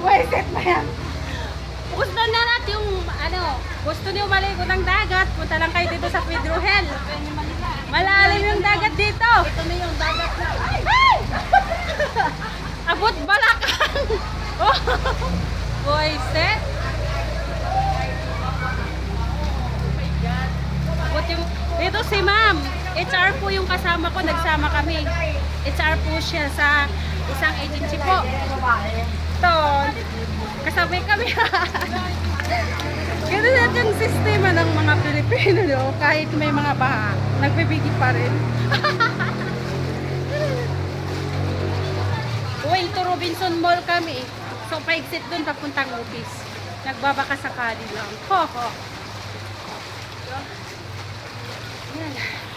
May set na yan. Gusto na natin yung, gusto niyo maligo ng dagat, punta lang kayo dito sa Pedro Hill. Malalim yung dagat dito. Ito na yung dagat na. Ay! Abot balakang. Oh. Boy, set. Abot yung, dito si ma'am. HR po yung kasama ko, nagsama kami. HR po siya sa isang agency po. Ito, kasabay kami. Ganun natin yung sistema ng mga Pilipino, no? Kahit may mga baha, nagbibigay pa rin. Going to Robinson Mall kami. So, pa-exit dun papuntang office. Nagbabaka sakali lang. Ho, ho. Yan.